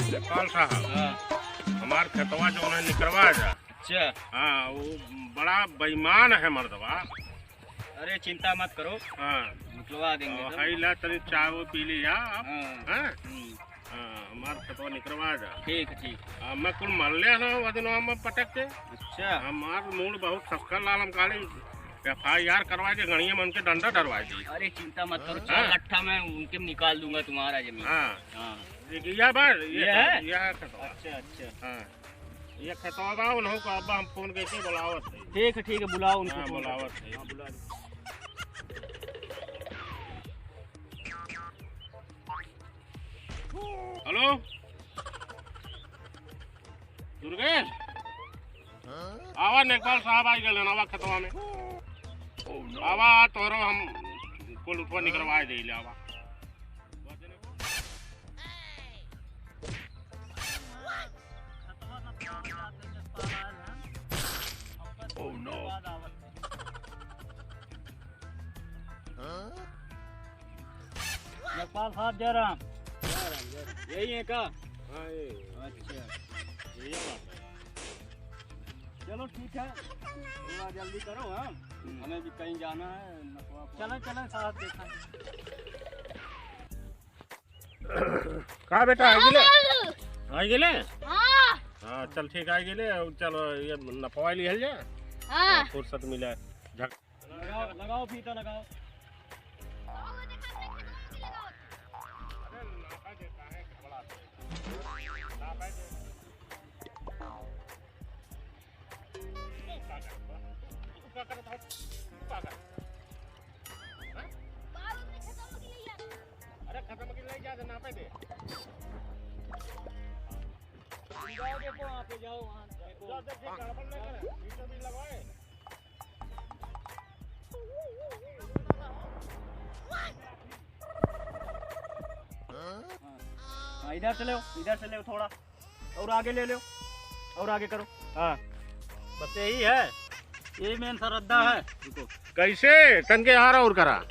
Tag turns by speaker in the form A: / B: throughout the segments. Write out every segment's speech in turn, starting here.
A: नेपाल साहब हमार खेतवा जो है निकलवा जा।
B: अच्छा
A: हाँ वो बड़ा बेईमान है मर्दवा।
B: अरे चिंता मत करो,
A: हाँ
B: निकलवा देंगे सब।
A: हाई ला तनी चाय वो पी लिया आप।
B: हाँ।
A: हाँ हमार खेतवा निकलवा जा।
B: ठीक है ठीक।
A: मैं कुल मर लिया ना वजनवा में पटक के।
B: अच्छा
A: हमार मूड बहुत खसकर लालम काली FIR करवा के गणिया मन के डंडा डरवा दी।
B: अरे चिंता मत करो, 4 लट्ठा मैं उनके निकाल दूंगा तुम्हारा जमीन।
A: हाँ
B: हाँ
A: यह बार
B: ये है?
A: यह है खेतवा।
B: अच्छा अच्छा
A: हाँ ये खेतवा बा उन्हों को अब्बा हम फोन करके बुलावत है।
B: ठीक है बुलाओ उनको।
A: हाँ बुलावत है।
B: हाँ बुला दो।
A: हेलो दुर्गेश आवा नेपाल साहब आई गए आवा खेतवा में आवा तोरो हम कुल ऊपर निकलवा दे ले आवा।
B: नेपाल साहब जय राम। यही है का?
A: हाँ ये
B: अच्छा
A: ये बात है।
B: चलो ठीक है, थोड़ा जल्दी करो। हाँ हमें भी कहीं जाना है। चलो चलो साहब देखा।
A: कहाँ बेटा आई गिले हाँ चल ठीक आई गिले। चलो ये नफवा लिहल जाए फुर्सत मिले।
B: लगाओ फीता लगाओ।
A: अरे खत्म की ले जा ना पे दे
B: जाओ देखो वहाँ पे जाओ। वहाँ देखो
A: जा देख गड़बड़ नहीं करे बीचों बीच लगवाए।
B: हाँ इधर से ले थोड़ा और आगे ले लो और आगे करो। हाँ बस यही है, यही मेन सरद्दा है। रुको
A: कैसे तनके यार और करा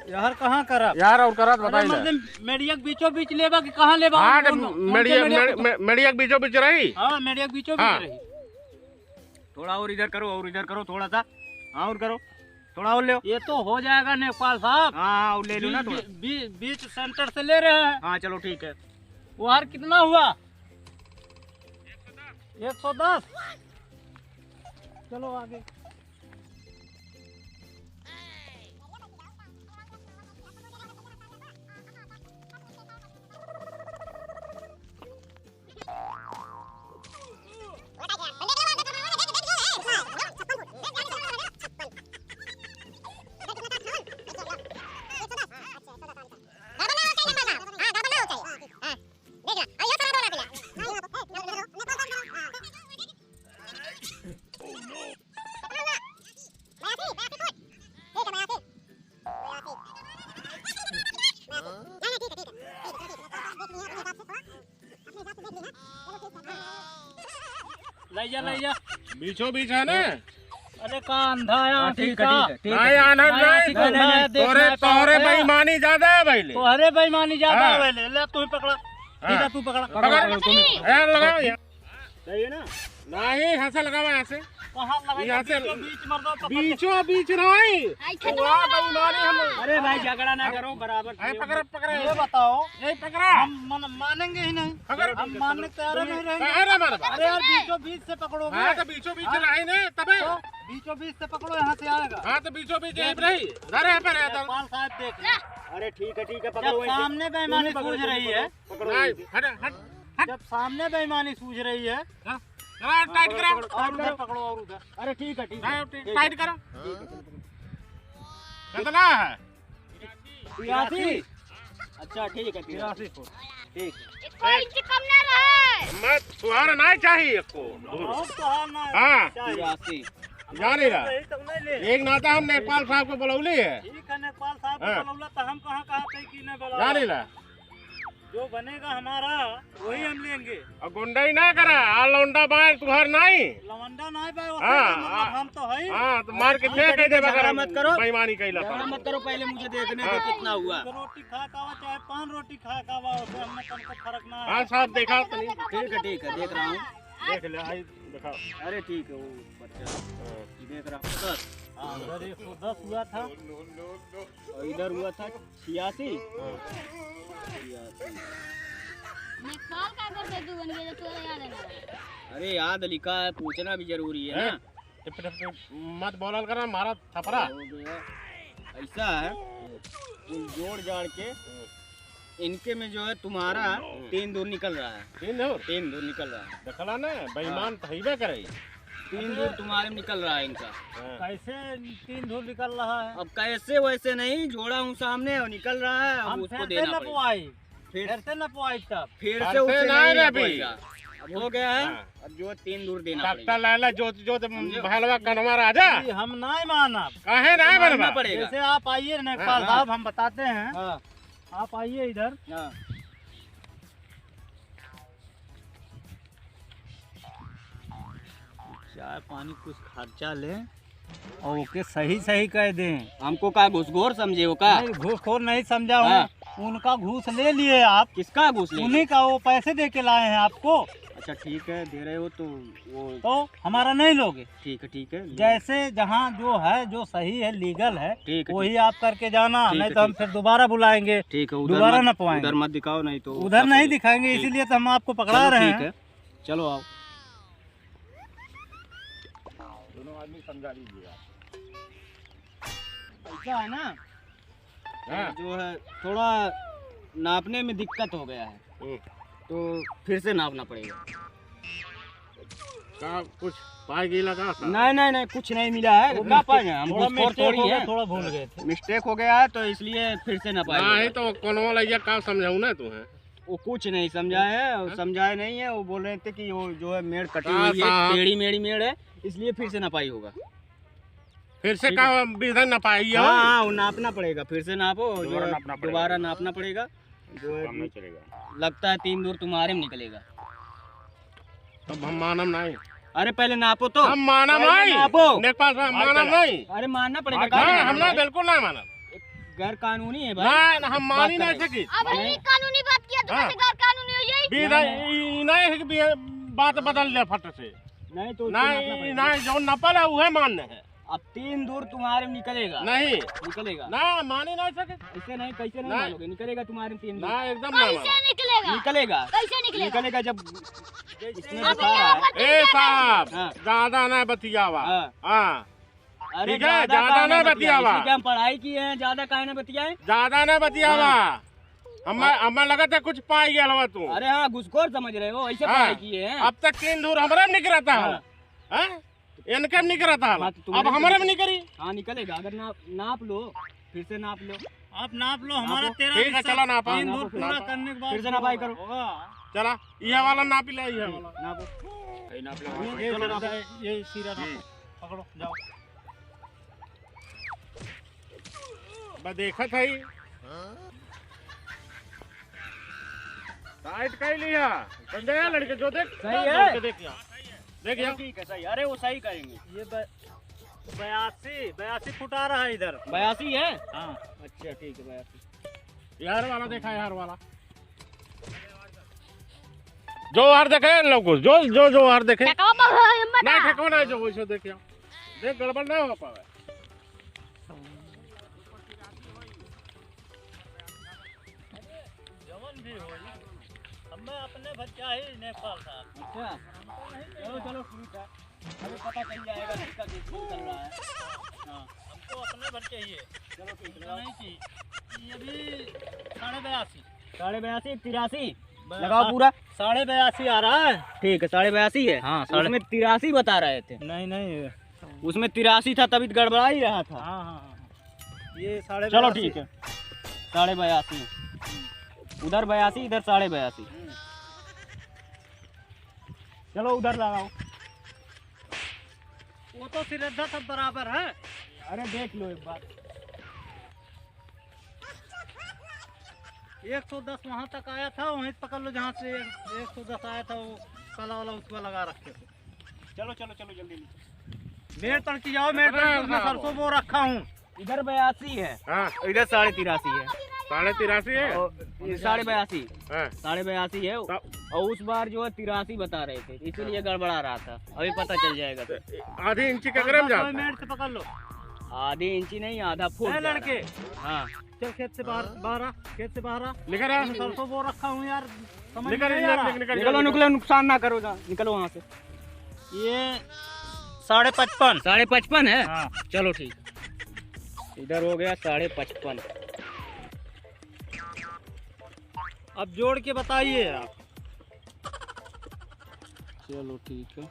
B: यार कहाँ करा
A: यार और करा बताइए।
B: मेडिया बीचों बीच लेबा कि कहाँ लेबा?
A: हाँ मेडिया बीचों बीच रही।
B: हाँ मेडिया बीचों बीच रही। थोड़ा और इधर करो थोड़ा सा। हाँ और करो थोड़ा और ले। ये तो हो जाएगा नेपाल साहब। हाँ और ले लो ना थोड़ा। बीच सेंटर से ले रहे हैं। हाँ चलो ठीक है। वो हार कितना हुआ? 110। चलो आगे। ले जा
A: बीचों बीच है ना।
B: अरे कहाँ अंधा है? ठीक है
A: नहीं आना नहीं तोरे बेईमानी ज्यादा है भाई।
B: तो अरे बेईमानी ज्यादा है भाई। ले तू पकड़ा। ठीक है तू पकड़ा।
A: यार लगाओ यार।
B: सही है ना?
A: नहीं यहाँ से लगाओ यहाँ से।
B: कहाँ लगा?
A: यहाँ से
B: बीच मर दो।
A: बीचों बीच नहीं। बेईमानी हम।
B: अरे भाई झगड़ा ना करो बराबर।
A: पकड़
B: ये बताओ
A: यही पकड़ा
B: हम मानेंगे ही नहीं। हम मानने तैयार नहीं रहेंगे। अरे यार बीचों बीच से पकड़ोगे।
A: हाँ तो बीचों बीच रही ना तबे।
B: तो बीचों बीच से पकड़ो, यहाँ से आएगा।
A: हाँ तो बीचों बीच यही रही। अरे पे रहता।
B: पाल साहब देख। अरे ठीक है पकड़ो। सामने बेईमानी सूझ रही है।
A: हट
B: जब सामने बेईमानी सूझ रही है
A: टाइट करो
B: और उधर पकड़ो और उधर। अरे ठीक है
A: टाइट करो। कितना है?
B: 83। अच्छा ठीक है 83 फुट। ठीक
C: कोई कम ना रहे।
A: मैं तुम्हारा नहीं चाहिए को। हाँ
B: 83
A: जाने रहा एक नाता हम नेपाल साहब को बुलौली है।
B: ठीक है नेपाल साहब को बुलौला तो हम कहाँ कहीं की नहीं बुला।
A: जाने रहा
B: जो बनेगा हमारा वही हम लेंगे।
A: और गुंडाई ना करा आ लौंडा बाय तुहर नहीं
B: लवंडा नहीं भाई,
A: हाँ,
B: हम तो है।
A: हाँ तो मार के फेंक दे
B: झगड़ा मत करो,
A: बेईमानी कैला
B: झगड़ा मत करो, पहले मुझे देखने दो कितना हुआ। रोटी खा खावा चाहे 5 रोटी खा खावा, उसमें हमें तुमको फर्क ना है।
A: हाँ साहब देखा तो नहीं।
B: ठीक है देख रहा हूँ।
A: देख ले आई दिखाओ।
B: अरे ठीक है, वो बच्चा देख रहा हूँ। 10 उधर 110 हुआ था और इधर हुआ था 86।
C: नेपाल का करके तू बन गया, तो याद है ना।
B: अरे याद लिखा है, पूछना भी जरूरी है ना।
A: मत बोलल करना मारा थपरा।
B: हो गया ऐसा है, कुल जोड़ जाड़ के इनके में जो है तुम्हारा 3 दूर निकल रहा है। 3 दूर निकल रहा है।
A: देखला ना बेईमान तहीबे करे।
B: 3 दूर तुम्हारे में निकल रहा है इनका। कैसे 3 दूर निकल रहा है? अब कैसे वैसे नहीं, जोड़ा हूँ सामने और निकल रहा है। अब उसको देना पड़ेगा। फिर से न पवाई तब फिर से उसे नहीं पड़ेगा। अब हो गया है, अब जो 3 दूर देना पड़ेगा।
A: लाला जो भलवा कनवा राजा
B: हम नहीं माना,
A: काहे नहीं बनवा
B: पड़ेगा। जैसे आप आइए नेपाल साहब, हम बताते हैं। आप आइए इधर। चाय पानी कुछ खर्चा ले और ओके सही कह दें। हमको का घूसखोर समझे हो का? घूसखोर नहीं समझा हूँ। उनका घूस ले लिए आप। किसका घूस ले? उन्हीं का, वो पैसे दे के लाए हैं आपको। अच्छा ठीक है, दे रहे हो तो वो तो हमारा नहीं लोगे? ठीक है। जैसे जहाँ जो है, जो सही है, लीगल है, वही आप करके जाना। नहीं तो हम फिर दोबारा बुलाएंगे। ठीक है, दोबारा न पवाएंगे। उधर मत दिखाओ, नहीं तो उधर नहीं दिखाएंगे, इसीलिए तो हम आपको पकड़ा रहे हैं। ठीक है, चलो आओ। दोनों आदमी समझा लीजिएगा। ऐसा है ना, जो है थोड़ा नापने में दिक्कत हो गया है, तो फिर से नापना पड़ेगा।
A: कुछ पाएगी लगा?
B: नहीं कुछ नहीं मिला है। क्या पाएंगे हम? थोड़ा भूल गए थे, मिस्टेक हो गया है, तो इसलिए फिर से ना पाएंगे।
A: नहीं तो कोनो लइया का समझाऊं ना तू है? वो
B: कुछ नहीं समझा है, समझाए नहीं है। वो बोल रहे थे कि वो जो है मेड़ कटी हुई है, टेढ़ी मेढ़ी मेड़ है, इसलिए फिर से ना पाई होगा।
A: फिर से का विधन ना पाई?
B: हाँ, वो नापना पड़ेगा, फिर से नापो, दोबारा नापना पड़ेगा। जो है लगता है 3 दूर तुम्हारे में निकलेगा।
A: तब हम मानम नहीं।
B: अरे पहले नापो तो। हम
A: मानम नहीं,
B: नापो।
A: नेपाल से मानम नहीं।
B: अरे मानना पड़ेगा।
A: हम ना बिल्कुल नहीं मानम।
B: गैर कानूनी है भाई।
A: ना हम मान ही नहीं सकी।
C: अब ये कानूनी बात किया तो कैसे गैर कानूनी हो जाएगी?
A: नहीं है कि बात बदल ले फट से।
B: नहीं तो
A: नहीं जो नपल है वह मानना है।
B: अब 3 दूर तुम्हारे में निकलेगा। नहीं निकलेगा ना, मान ही नहीं सके। ऐसे नहीं, कैसे नहीं मानोगे? निकलेगा तुम्हारे में 3 दूर।
A: ना एकदम ना
C: निकलेगा। कैसे
B: निकलेगा जब इसमें बता रहा है।
A: ए साहब ज्यादा ना बतियावा।
B: अरे ज्यादा ना बतियावा। हम पढ़ाई किए हैं, ज्यादा काहे ना बतियाए? ज्यादा
A: ना बतियावा। हमें लगा था कुछ पाई गया तू।
B: अरे हाँ, घुसखोर समझ रहे हो, ऐसे पढ़ाई किए हैं।
A: अब तक 3 दूर हमारा निकलता है, इनका निकलता है, अब हमारे में निकली।
B: हाँ निकलेगा, अगर नाप लो, फिर से नाप लो। आप नाप लो, हमारा 13
A: ठीक है, चला नापा।
B: 3 दूर पूरा करने के बाद फिर से नापाई करो।
A: चला यह वाला नाप ले, यह वाला
B: नापो। ये सीधा पकड़ो, जाओ।
A: बस देखा था ही टाइट कर लिया। गया लड़के जो देख
B: सही है,
A: देखिए
B: ठीक है सही। अरे वो सही करेंगे। ये 82 फुट आ रहा है इधर। 82 है? हाँ अच्छा ठीक है, 82।
A: यार वाला देखा, यार वाला जो हार देखे लोग, जो हार देखे नहीं ठेको ना, जो वैसे देखिए, देख गड़बड़ नहीं हो पावे।
B: हमें अपने बच्चा ही नेपाल साहब। अच्छा चलो ठीक है, हमें पता चल जाएगा किसका किसको चल रहा है। हाँ हमको अपने बच्चे ही है। चलो ठीक है, नहीं चाहिए। ये भी 82.5 83 लगाओ पूरा। 82.5 आ रहा है। ठीक है, 82.5 है। हाँ उसमें 83 बता रहे थे। नहीं उसमें 83 था, तभी गड़बड़ा ही रहा था। हाँ ये 82.5। चलो ठीक है, 82.5 उधर 82, इधर 82.5। चलो उधर लगाओ। वो तो सिरधा सब बराबर है। अरे देख लो एक बार। 110 वहाँ तक आया था, वहीं पकड़ लो जहाँ से 110 आया था, वो काला वाला उसका लगा रखे थे।
A: चलो चलो चलो जल्दी।
B: मेरे तड़की जाओ, मेरे तड़की में सरसों बो रखा हूँ।
D: इधर 82 है,
A: हाँ
D: इधर 83.5 है,
A: 83.5 है।
D: और ये 82.5
A: हाँ
D: 82.5 है। और उस बार जो है 83 बता रहे थे, इसीलिए गड़बड़ा रहा था। अभी पता चल जाएगा। तो
A: आधी इंची का ग्राम जाता है।
B: मिनट से पकड़ लो।
D: आधी इंची नहीं, आधा फुट।
B: लड़के
D: हाँ
B: चल खेत से बाहर बाहर आ, खेत से बाहर आ।
A: निकल आ,
B: सरसों बो रखा हूँ यार, समझ
A: निकल
B: नहीं आ रहा।
D: निकलो निकलो, नुकसान ना करो, निकलो वहाँ से।
B: ये 55.5।
D: 55.5 है।
B: हाँ।
D: चलो ठीक, इधर हो गया 55.5।
B: अब जोड़ के बताइए आप।
D: चलो ठीक है।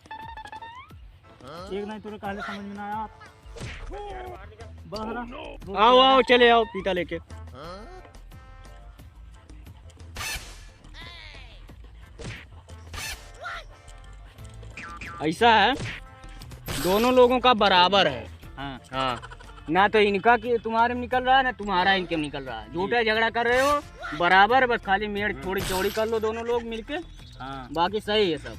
B: एक नहीं तुझे काले समझ में ना आया। बाहर आ।
D: आओ आओ, चले आओ पीता लेके। ऐसा है, दोनों लोगों का बराबर है।
B: हाँ
D: हाँ, ना तो इनका कि तुम्हारे में निकल रहा है, ना तुम्हारा इनके में निकल रहा है। झूठा झगड़ा कर रहे हो, बराबर। बस खाली मेड़ थोड़ी चौड़ी कर लो दोनों लोग मिलके,
B: हाँ
D: बाकी सही है सब,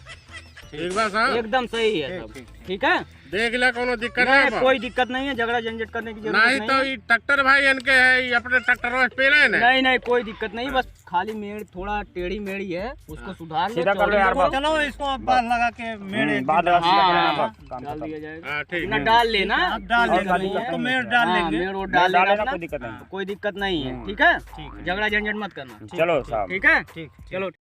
A: एक बार साहब
D: एकदम सही है सब। ठीक है,
A: देख ले, कोनो दिक्कत
D: नहीं,
A: नहीं।
D: कोई दिक्कत नहीं है, झगड़ा झंझट करने की जरूरत
A: नहीं
D: नहीं
A: तो
D: है।
A: ये ट्रैक्टर भाई इनके है, ये अपने ट्रैक्टर पे ले ना।
D: नहीं नहीं, कोई दिक्कत नहीं, बस खाली मेड़ थोड़ा टेढ़ी मेढ़ी है, उसको सुधार लो।
B: सीधा कर लो यार। चलो इसको बाल लगा के मेड़
D: हाँ, डाल दिया जाएगा।
A: हाँ ठीक
D: ना
A: है।
D: डाल लेना,
B: डाल लेंगे तो मेड़ डाल
D: हाँ,
B: लेंगे।
D: मेड़ वो डाल लेना अपना, कोई दिक्कत नहीं है। ठीक है,
B: ठीक है।
D: झगड़ा झंझट मत करना।
B: चलो साहब।
D: ठीक है,
B: ठीक
D: चलो।